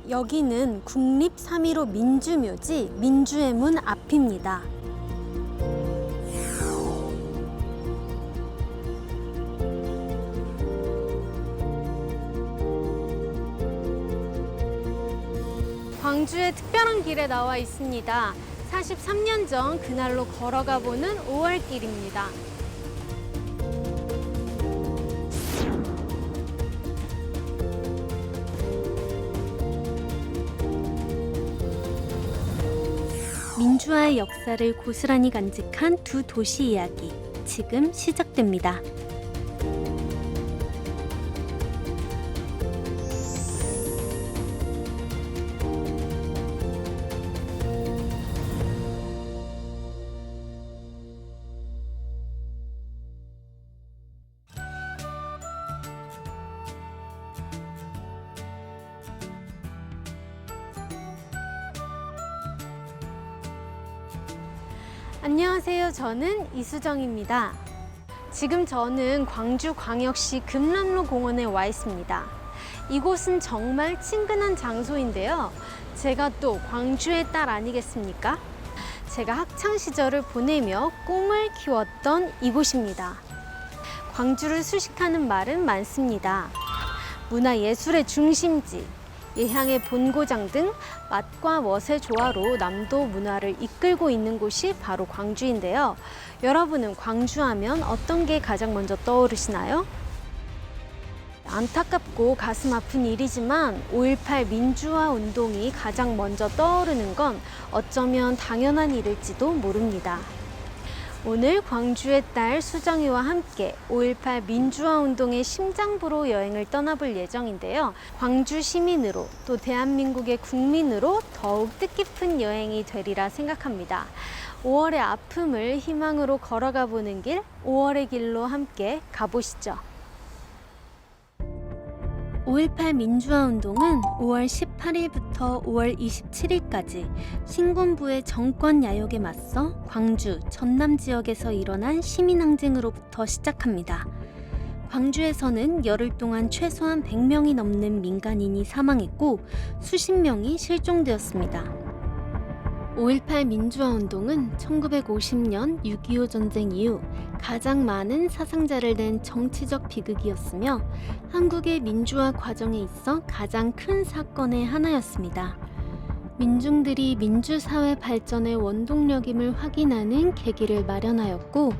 여기는 국립 3.15 민주묘지 민주의 문 앞입니다. 광주의 특별한 길에 나와 있습니다. 43년 전 그날로 걸어가 보는 5월길입니다. 민주화의 역사를 고스란히 간직한 두 도시 이야기, 지금 시작됩니다. 안녕하세요. 저는 이수정입니다. 지금 저는 광주광역시 금남로 공원에 와 있습니다. 이곳은 정말 친근한 장소인데요. 제가 또 광주의 딸 아니겠습니까? 제가 학창 시절을 보내며 꿈을 키웠던 이곳입니다. 광주를 수식하는 말은 많습니다. 문화예술의 중심지, 예향의 본고장 등 맛과 멋의 조화로 남도 문화를 이끌고 있는 곳이 바로 광주인데요. 여러분은 광주하면 어떤 게 가장 먼저 떠오르시나요? 안타깝고 가슴 아픈 일이지만 5.18 민주화 운동이 가장 먼저 떠오르는 건 어쩌면 당연한 일일지도 모릅니다. 오늘 광주의 딸 수정이와 함께 5.18 민주화 운동의 심장부로 여행을 떠나볼 예정인데요. 광주 시민으로 또 대한민국의 국민으로 더욱 뜻깊은 여행이 되리라 생각합니다. 5월의 아픔을 희망으로 걸어가 보는 길, 5월의 길로 함께 가보시죠. 5.18 민주화운동은 5월 18일부터 5월 27일까지 신군부의 정권 야욕에 맞서 광주, 전남 지역에서 일어난 시민항쟁으로부터 시작합니다. 광주에서는 열흘 동안 최소한 100명이 넘는 민간인이 사망했고 수십 명이 실종되었습니다. 5.18 민주화운동은 1950년 6.25 전쟁 이후 가장 많은 사상자를 낸 정치적 비극이었으며 한국의 민주화 과정에 있어 가장 큰 사건의 하나였습니다. 민중들이 민주사회 발전의 원동력임을 확인하는 계기를 마련하였고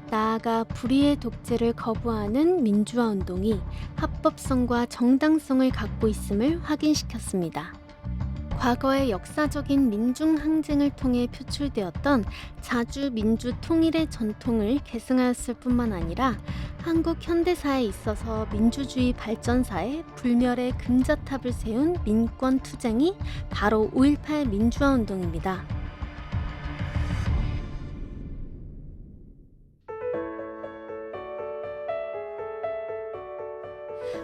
나아가 불의의 독재를 거부하는 민주화운동이 합법성과 정당성을 갖고 있음을 확인시켰습니다. 과거의 역사적인 민중항쟁을 통해 표출되었던 자주 민주 통일의 전통을 계승하였을 뿐만 아니라 한국 현대사에 있어서 민주주의 발전사에 불멸의 금자탑을 세운 민권 투쟁이 바로 5.18 민주화운동입니다.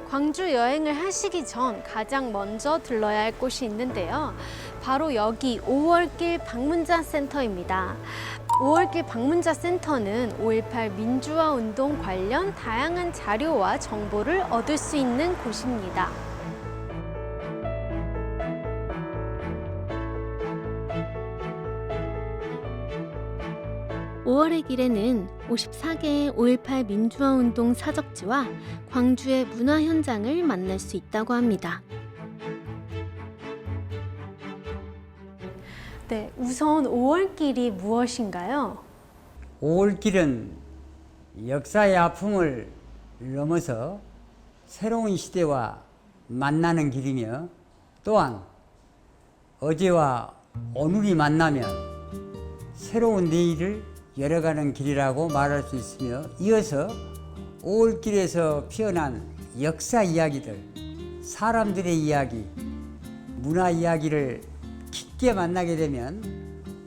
광주 여행을 하시기 전 가장 먼저 들러야 할 곳이 있는데요. 바로 여기 5월길 방문자 센터입니다. 5월길 방문자 센터는 5.18 민주화 운동 관련 다양한 자료와 정보를 얻을 수 있는 곳입니다. 5월의 길에는 54개의 5.18 민주화운동 사적지와 광주의 문화 현장을 만날 수 있다고 합니다. 네, 우선 5월길이 무엇인가요? 5월길은 역사의 아픔을 넘어서 새로운 시대와 만나는 길이며 또한 어제와 오늘이 만나면 새로운 내일을 열어가는 길이라고 말할 수 있으며 이어서 5월길에서 피어난 역사 이야기들, 사람들의 이야기, 문화 이야기를 깊게 만나게 되면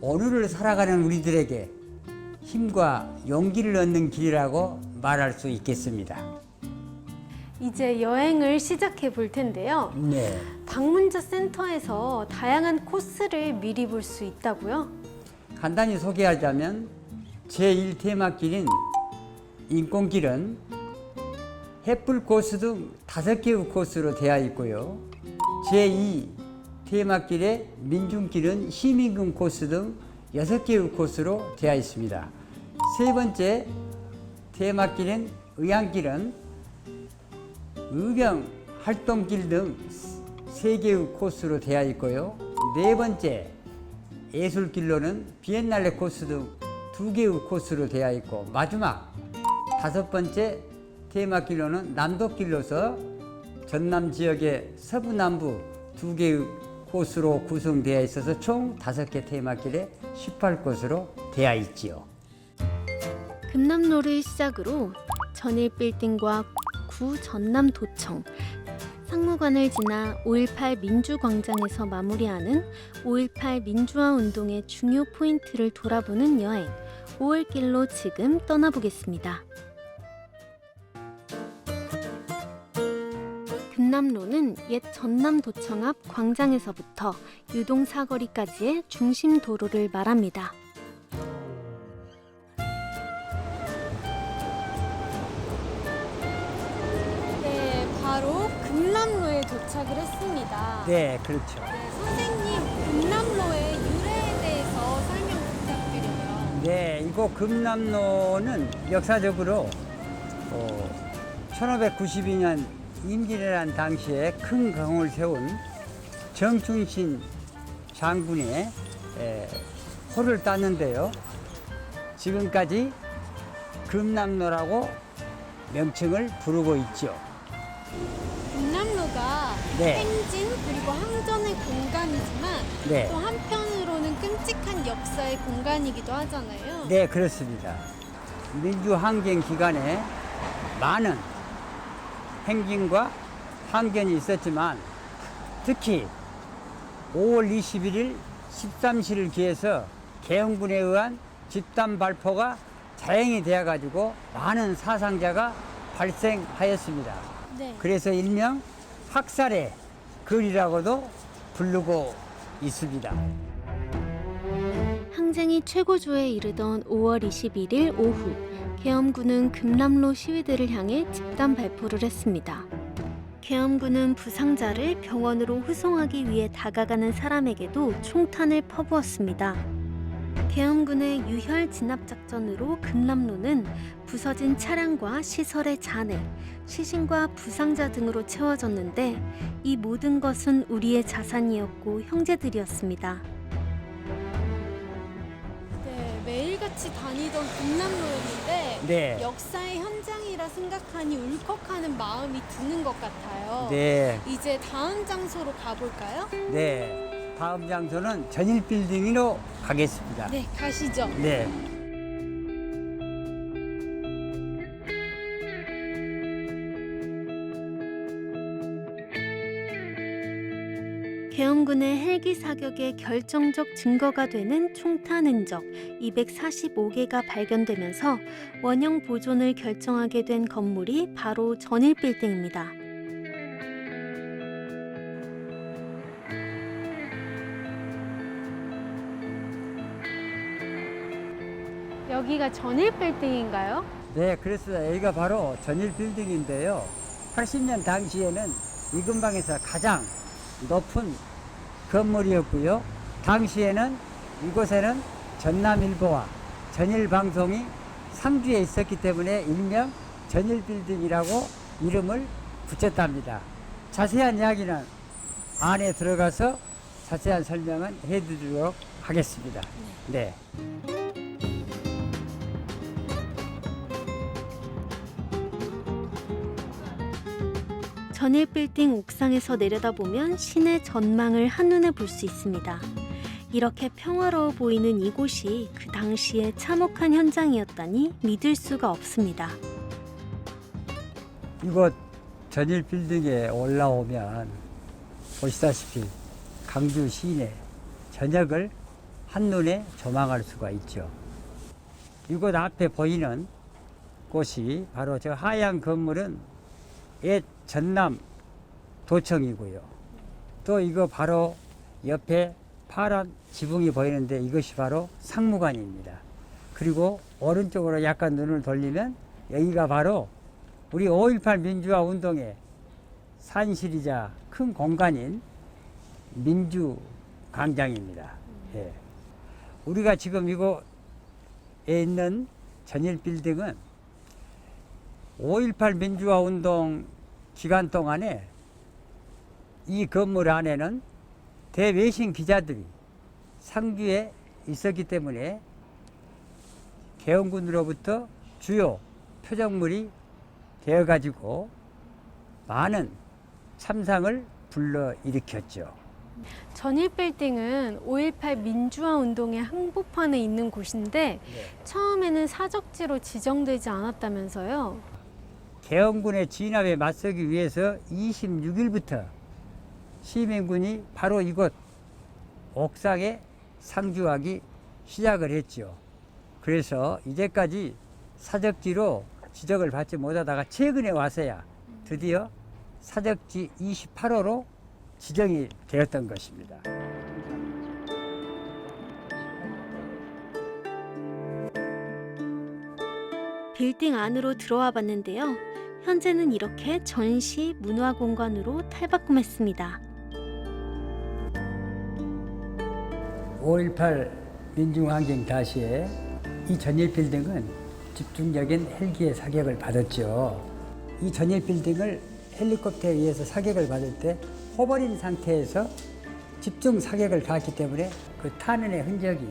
오늘을 살아가는 우리들에게 힘과 용기를 얻는 길이라고 말할 수 있겠습니다. 이제 여행을 시작해 볼 텐데요. 네. 방문자 센터에서 다양한 코스를 미리 볼 수 있다고요? 간단히 소개하자면 제1테마길인 인권길은 햇불 코스 등 5개의 코스로 되어 있고요. 제2 테마길의 민중길은 시민금 코스 등 6개의 코스로 되어 있습니다. 세 번째 테마길인 의향길은 의병 활동길 등 3개의 코스로 되어 있고요. 네 번째 예술길로는 비엔날레 코스 등 2개의 코스로 되어 있고, 마지막 5번째 테마길로는 남도길로서 전남 지역의 서부남부 2개의 코스로 구성되어 있어서 총 5개 테마길에 18코스로 되어 있지요. 금남로를 시작으로 전일빌딩과 구 전남도청, 상무관을 지나 5.18 민주광장에서 마무리하는 5.18 민주화 운동의 중요 포인트를 돌아보는 여행, 5월길로 지금 떠나보겠습니다. 금남로는 옛 전남도청 앞 광장에서부터 유동 사거리까지의 중심 도로를 말합니다. 네, 바로 금남로에 도착을 했습니다. 네, 그렇죠. 네, 선생님, 금남로의 유래에 대해서 설명 부탁드려요. 네, 이곳 금남로는 역사적으로 1592년 임진왜란 당시에 큰 공을 세운 정춘신 장군의 호를 땄는데요. 지금까지 금남로라고 명칭을 부르고 있죠. 금남로가 네. 행진 그리고 항전의 공간이지만 네. 또 한편으로는 끔찍한 역사의 공간이기도 하잖아요. 네, 그렇습니다. 민주항쟁 기간에 많은 행진과 항전이 있었지만, 특히 5월 21일 13시를 기해서 계엄군에 의한 집단 발포가 자행이 되어가지고 많은 사상자가 발생하였습니다. 네. 그래서 일명 학살의 거리라고도 부르고 있습니다. 항쟁이 최고조에 이르던 5월 21일 오후, 계엄군은 금남로 시위대를 향해 집단 발포를 했습니다. 계엄군은 부상자를 병원으로 후송하기 위해 다가가는 사람에게도 총탄을 퍼부었습니다. 계엄군의 유혈 진압 작전으로 금남로는 부서진 차량과 시설의 잔해, 시신과 부상자 등으로 채워졌는데, 이 모든 것은 우리의 자산이었고 형제들이었습니다. 네, 매일같이 다니던 금남로였는데 네. 역사의 현장이라 생각하니 울컥하는 마음이 드는 것 같아요. 네. 이제 다음 장소로 가볼까요? 네. 다음 장소는 전일빌딩으로 가겠습니다. 네, 가시죠. 네. 계엄군의 헬기 사격의 결정적 증거가 되는 총탄 흔적 245개가 발견되면서 원형 보존을 결정하게 된 건물이 바로 전일빌딩입니다. 여기가 전일빌딩인가요? 네, 그렇습니다. 여기가 바로 전일빌딩인데요. 80년 당시에는 이 근방에서 가장 높은 건물이었고요. 당시에는 이곳에는 전남일보와 전일방송이 상주에 있었기 때문에 일명 전일빌딩이라고 이름을 붙였답니다. 자세한 이야기는 안에 들어가서 자세한 설명은 해드리도록 하겠습니다. 네. 전일빌딩 옥상에서 내려다보면 시내 전망을 한눈에 볼 수 있습니다. 이렇게 평화로워 보이는 이곳이 그 당시의 참혹한 현장이었다니 믿을 수가 없습니다. 이곳 전일빌딩에 올라오면 보시다시피 강주 시내 전역을 한눈에 조망할 수가 있죠. 이곳 앞에 보이는 곳이 바로 저 하얀 건물은 옛 전남 도청이고요. 또 이거 바로 옆에 파란 지붕이 보이는데 이것이 바로 상무관입니다. 그리고 오른쪽으로 약간 눈을 돌리면 여기가 바로 우리 5.18 민주화 운동의 산실이자 큰 공간인 민주광장입니다. 예. 우리가 지금 이곳에 있는 전일빌딩은 5.18 민주화 운동 기간 동안에 이 건물 안에는 대외신 기자들이 상주에 있었기 때문에 계엄군으로부터 주요 표적물이 되어가지고 많은 참상을 불러일으켰죠. 전일빌딩은 5.18 민주화 운동의 항복판에 있는 곳인데 처음에는 사적지로 지정되지 않았다면서요? 계엄군의 진압에 맞서기 위해서 26일부터 시민군이 바로 이곳 옥상에 상주하기 시작을 했죠. 그래서 이제까지 사적지로 지적을 받지 못하다가 최근에 와서야 드디어 사적지 28호로 지정이 되었던 것입니다. 빌딩 안으로 들어와 봤는데요. 현재는 이렇게 전시 문화 공간으로 탈바꿈했습니다. 5.18 민중항쟁 당시에 이 전일빌딩은 집중적인 헬기의 사격을 받았죠. 이 전일빌딩을 헬리콥터에 의해서 사격을 받을 때 호버린 상태에서 집중 사격을 가했기 때문에 그 탄원의 흔적이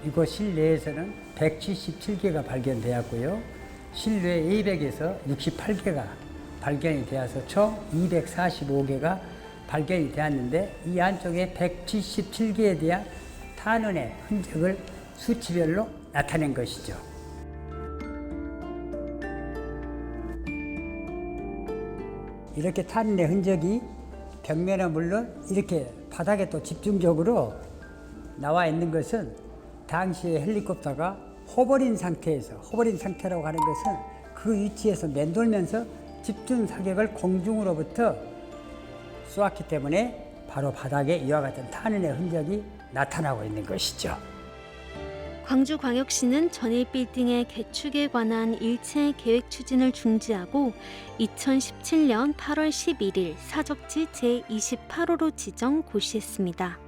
이곳 실내에서는 177개가 발견되었고요. 실외 외벽에서 68개가 발견이 되어서 총 245개가 발견이 되었는데 이 안쪽에 177개에 대한 탄원의 흔적을 수치별로 나타낸 것이죠. 이렇게 탄원의 흔적이 벽면은 물론 이렇게 바닥에 또 집중적으로 나와 있는 것은 당시에 헬리콥터가 호버린 상태라고 하는 것은 그 위치에서 맴돌면서 집중 사격을 공중으로부터 쏘았기 때문에 바로 바닥에 이와 같은 탄원의 흔적이 나타나고 있는 것이죠. 광주광역시는 전일빌딩의 개축에 관한 일체 계획 추진을 중지하고 2017년 8월 11일 사적지 제28호로 지정 고시했습니다.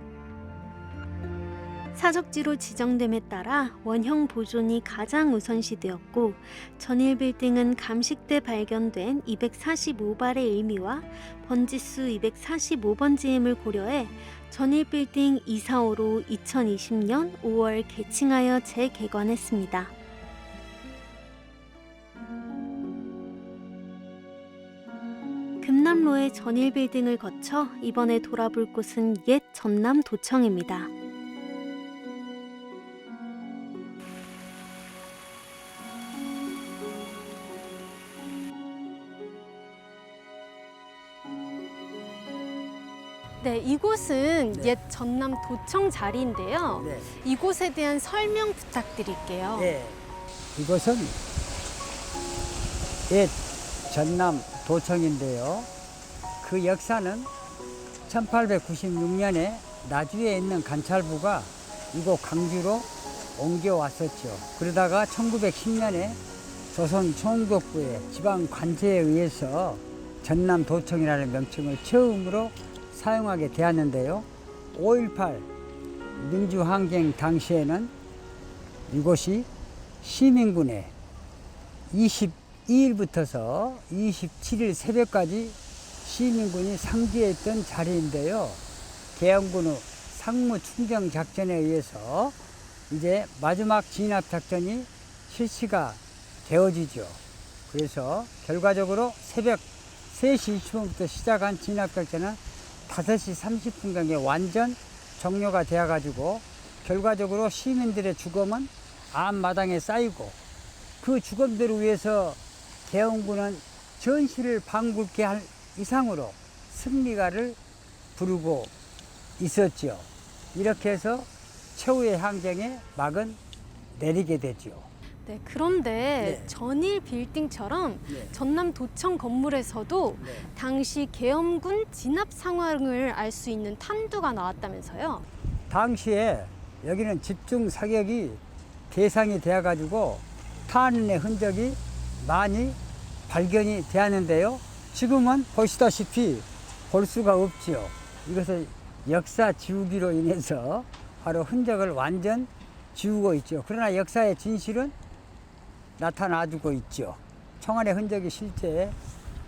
사적지로 지정됨에 따라 원형 보존이 가장 우선시되었고 전일빌딩은 감식대 발견된 245발의 의미와 번지수 245번지임을 고려해 전일빌딩 245로 2020년 5월 개칭하여 재개관했습니다. 금남로의 전일빌딩을 거쳐 이번에 돌아볼 곳은 옛 전남도청입니다. 네, 이곳은 옛 전남도청 자리인데요. 네. 이곳에 대한 설명 부탁드릴게요. 네. 이곳은 옛 전남도청인데요. 그 역사는 1896년에 나주에 있는 관찰부가 이곳 광주로 옮겨왔었죠. 그러다가 1910년에 조선 총독부의 지방 관제에 의해서 전남도청이라는 명칭을 처음으로 사용하게 되었는데요. 5.18 민주항쟁 당시에는 이곳이 시민군의 22일부터서 27일 새벽까지 시민군이 상주해 있던 자리인데요. 계엄군 후 상무 충정 작전에 의해서 이제 마지막 진압 작전이 실시가 되어지죠. 그래서 결과적으로 새벽 3시 20분부터 시작한 진압 작전은 5시 30분경에 완전 종료가 되어가지고 결과적으로 시민들의 죽음은 앞마당에 쌓이고 그 죽음들을 위해서 계엄군은 전시를 방불케 할 이상으로 승리가를 부르고 있었죠. 이렇게 해서 최후의 항쟁에 막은 내리게 되죠. 네, 그런데 네. 전일 빌딩처럼 네. 전남도청 건물에서도 네. 당시 계엄군 진압 상황을 알 수 있는 탄두가 나왔다면서요? 당시에 여기는 집중 사격이 대상이 되어가지고 탄원의 흔적이 많이 발견이 되었는데요. 지금은 보시다시피 볼 수가 없지요. 이것을 역사 지우기로 인해서 바로 흔적을 완전 지우고 있죠. 그러나 역사의 진실은 나타나주고 있죠. 청안의 흔적이 실제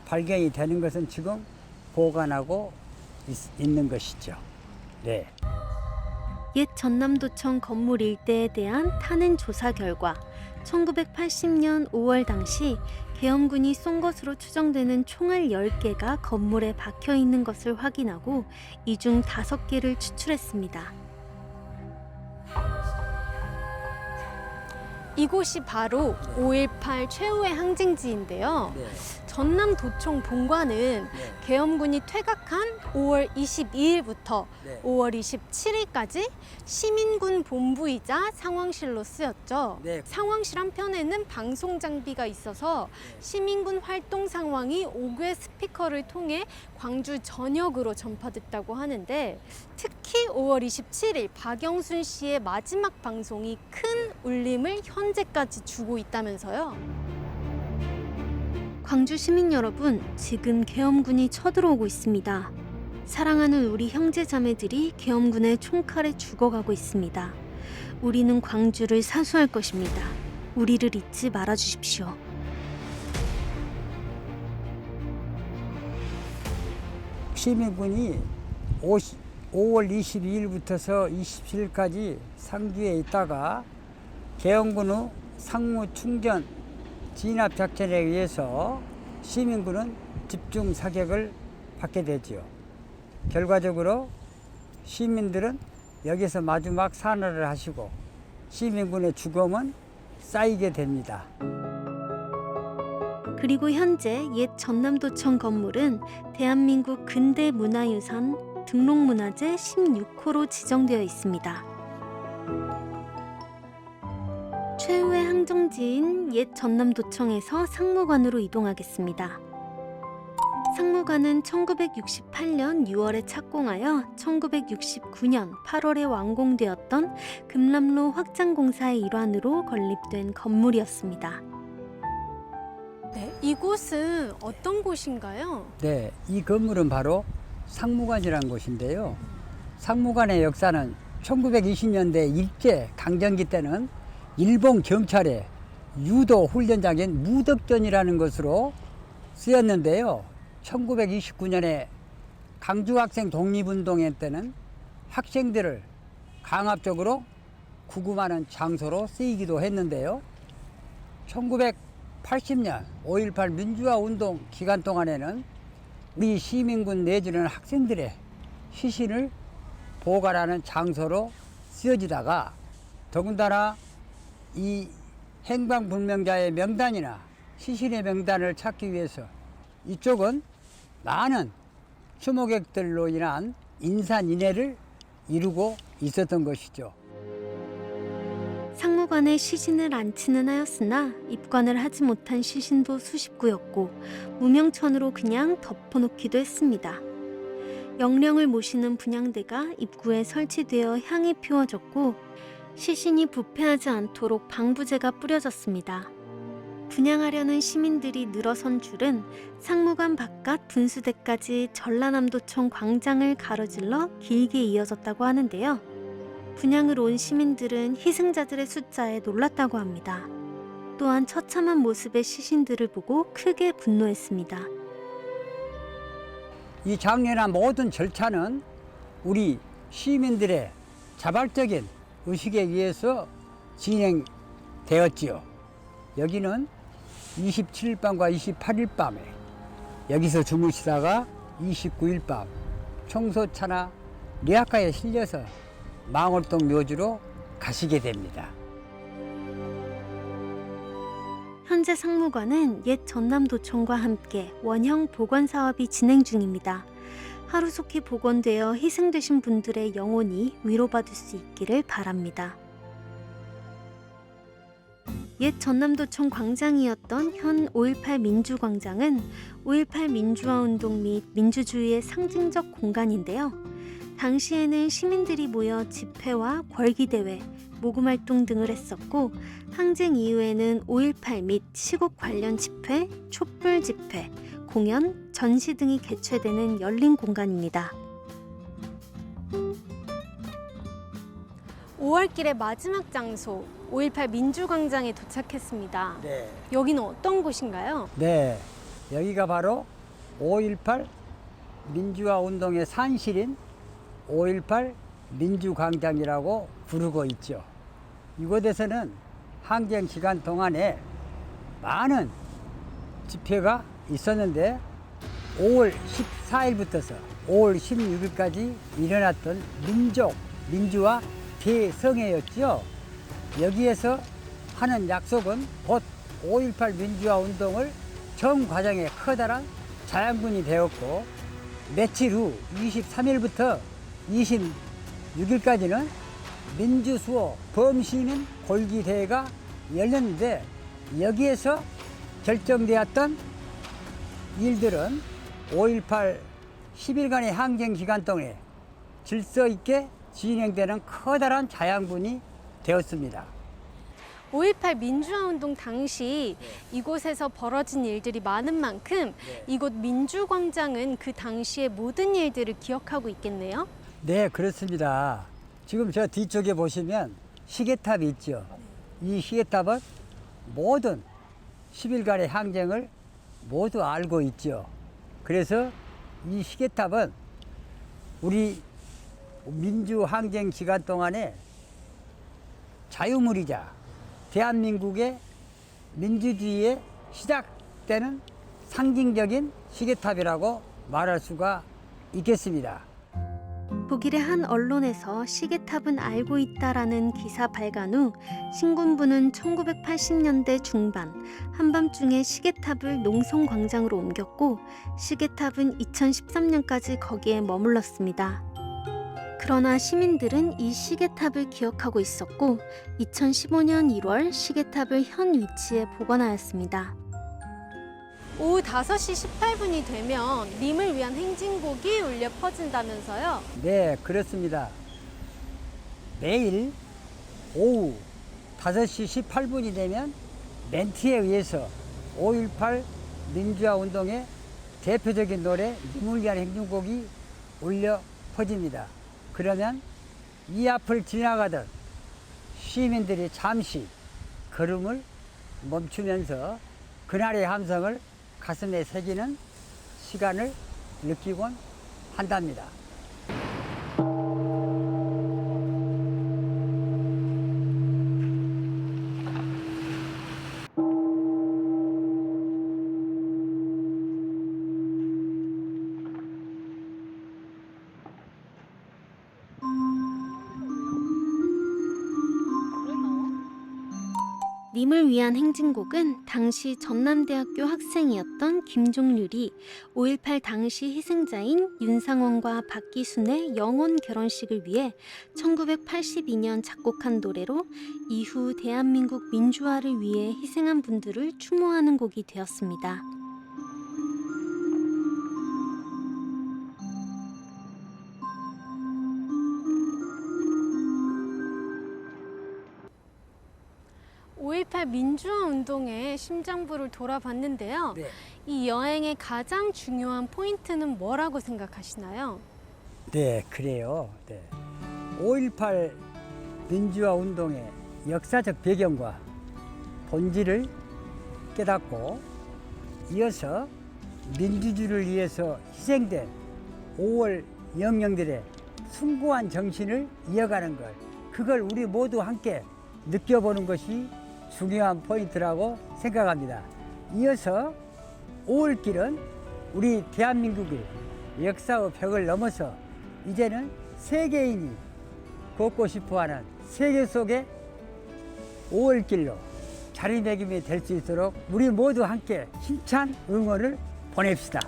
발견이 되는 것은 지금 보관하고 있는 것이죠. 네. 옛 전남도청 건물 일대에 대한 탄핵 조사 결과 1980년 5월 당시 계엄군이 쏜 것으로 추정되는 총알 10개가 건물에 박혀 있는 것을 확인하고 이 중 5개를 추출했습니다. 이곳이 바로 5.18 최후의 항쟁지인데요. 네. 전남도청 본관은 네. 계엄군이 퇴각한 5월 22일부터 네. 5월 27일까지 시민군 본부이자 상황실로 쓰였죠. 네. 상황실 한편에는 방송 장비가 있어서 시민군 활동 상황이 5개 스피커를 통해 광주 전역으로 전파됐다고 하는데, 특히 5월 27일 박영순 씨의 마지막 방송이 큰 울림을 현재까지 주고 있다면서요. 광주 시민 여러분, 지금 계엄군이 쳐들어오고 있습니다. 사랑하는 우리 형제 자매들이 계엄군의 총칼에 죽어가고 있습니다. 우리는 광주를 사수할 것입니다. 우리를 잊지 말아 주십시오. 시민군이 5월 22일부터서 27일까지 상주에 있다가 계엄군 후 상무 충전 진압 작전에 의해서 시민군은 집중 사격을 받게 되지요. 결과적으로 시민들은 여기서 마지막 산화를 하시고 시민군의 죽음은 쌓이게 됩니다. 그리고 현재 옛 전남도청 건물은 대한민국 근대 문화유산 등록문화재 16호로 지정되어 있습니다. 최후의 항정지인 옛 전남도청에서 상무관으로 이동하겠습니다. 상무관은 1968년 6월에 착공하여 1969년 8월에 완공되었던 금남로 확장공사의 일환으로 건립된 건물이었습니다. 네, 이곳은 어떤 곳인가요? 네, 이 건물은 바로 상무관이라는 곳인데요. 상무관의 역사는 1920년대 일제 강점기 때는 일본 경찰의 유도 훈련장인 무덕전이라는 것으로 쓰였는데요. 1929년에 강주학생 독립운동회 때는 학생들을 강압적으로 구금하는 장소로 쓰이기도 했는데요. 1980년 5.18 민주화 운동 기간 동안에는 우리 시민군 내지는 학생들의 시신을 보관하는 장소로 쓰여지다가 더군다나 이 행방불명자의 명단이나 시신의 명단을 찾기 위해서 이쪽은 많은 추모객들로 인한 인산인해를 이루고 있었던 것이죠. 상무관에 시신을 안치는 하였으나 입관을 하지 못한 시신도 수십 구였고 무명천으로 그냥 덮어놓기도 했습니다. 영령을 모시는 분향대가 입구에 설치되어 향이 피워졌고 시신이 부패하지 않도록 방부제가 뿌려졌습니다. 분향하려는 시민들이 늘어선 줄은 상무관 바깥 분수대까지 전라남도청 광장을 가로질러 길게 이어졌다고 하는데요. 분향을 온 시민들은 희생자들의 숫자에 놀랐다고 합니다. 또한 처참한 모습의 시신들을 보고 크게 분노했습니다. 이 장례나 모든 절차는 우리 시민들의 자발적인 의식에 의해서 진행되었지요. 여기는 27일 밤과 28일 밤에 여기서 주무시다가 29일 밤 청소차나 리아카에 실려서 망월동 묘지로 가시게 됩니다. 현재 상무관은 옛 전남도청과 함께 원형 복원 사업이 진행 중입니다. 하루속히 복원되어 희생되신 분들의 영혼이 위로받을 수 있기를 바랍니다. 옛 전남도청 광장이었던 현 5.18 민주광장은 5.18 민주화운동 및 민주주의의 상징적 공간인데요. 당시에는 시민들이 모여 집회와 궐기대회, 모금활동 등을 했었고 항쟁 이후에는 5.18 및 시국 관련 집회, 촛불 집회, 공연, 전시 등이 개최되는 열린 공간입니다. 5월길의 마지막 장소 5.18 민주광장에 도착했습니다. 네. 여기는 어떤 곳인가요? 네, 여기가 바로 5.18 민주화 운동의 산실인 5.18 민주광장이라고 부르고 있죠. 이곳에서는 항쟁 기간 동안에 많은 집회가 있었는데 5월 14일부터서 5월 16일까지 일어났던 민주화 대성회였죠. 여기에서 하는 약속은 곧 5.18 민주화 운동을 전 과정에 커다란 자양분이 되었고, 며칠 후 23일부터 26일까지는 민주수호 범시민 골기대회가 열렸는데, 여기에서 결정되었던 일들은 5.18 10일간의 항쟁 기간 동안에 질서 있게 진행되는 커다란 자양분이 되었습니다. 5.18 민주화 운동 당시 이곳에서 벌어진 일들이 많은 만큼 이곳 민주광장은 그 당시의 모든 일들을 기억하고 있겠네요. 네, 그렇습니다. 지금 저 뒤쪽에 보시면 시계탑이 있죠. 이 시계탑은 모든 10일간의 항쟁을 모두 알고 있죠. 그래서 이 시계탑은 우리 민주항쟁 기간 동안에 자유물이자 대한민국의 민주주의의 시작되는 상징적인 시계탑이라고 말할 수가 있겠습니다. 독일의 한 언론에서 시계탑은 알고 있다라는 기사 발간 후 신군부는 1980년대 중반 한밤중에 시계탑을 농성광장으로 옮겼고, 시계탑은 2013년까지 거기에 머물렀습니다. 그러나 시민들은 이 시계탑을 기억하고 있었고 2015년 1월 시계탑을 현 위치에 복원하였습니다. 오후 5시 18분이 되면 님을 위한 행진곡이 울려 퍼진다면서요? 네, 그렇습니다. 매일 오후 5시 18분이 되면 멘트에 의해서 5.18 민주화 운동의 대표적인 노래 님을 위한 행진곡이 울려 퍼집니다. 그러면 이 앞을 지나가던 시민들이 잠시 걸음을 멈추면서 그날의 함성을 가슴에 새기는 시간을 느끼곤 한답니다. 님을 위한 행진곡은 당시 전남대학교 학생이었던 김종률이 5.18 당시 희생자인 윤상원과 박기순의 영혼 결혼식을 위해 1982년 작곡한 노래로 이후 대한민국 민주화를 위해 희생한 분들을 추모하는 곡이 되었습니다. (5.18) 민주화 운동의 심장부를 돌아봤는데요. 네. 이 여행의 가장 중요한 포인트는 뭐라고 생각하시나요? 네, 그래요. 네. 5.18 민주화 운동의 역사적 배경과 본질을 깨닫고, 이어서 민주주의를 위해서 희생된 5월 영령들의 숭고한 정신을 이어가는 것, 그걸 우리 모두 함께 느껴보는 것이 중요한 포인트라고 생각합니다. 이어서 5월길은 우리 대한민국의 역사의 벽을 넘어서 이제는 세계인이 걷고 싶어하는 세계 속의 5월길로 자리매김이 될 수 있도록 우리 모두 함께 힘찬 응원을 보냅시다.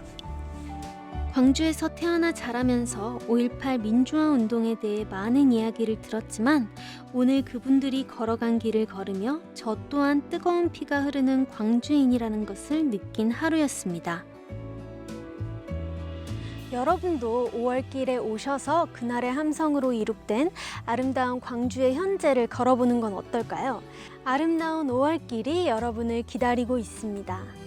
광주에서 태어나 자라면서 5.18 민주화 운동에 대해 많은 이야기를 들었지만 오늘 그분들이 걸어간 길을 걸으며 저 또한 뜨거운 피가 흐르는 광주인이라는 것을 느낀 하루였습니다. 여러분도 5월길에 오셔서 그날의 함성으로 이룩된 아름다운 광주의 현재를 걸어보는 건 어떨까요? 아름다운 5월길이 여러분을 기다리고 있습니다.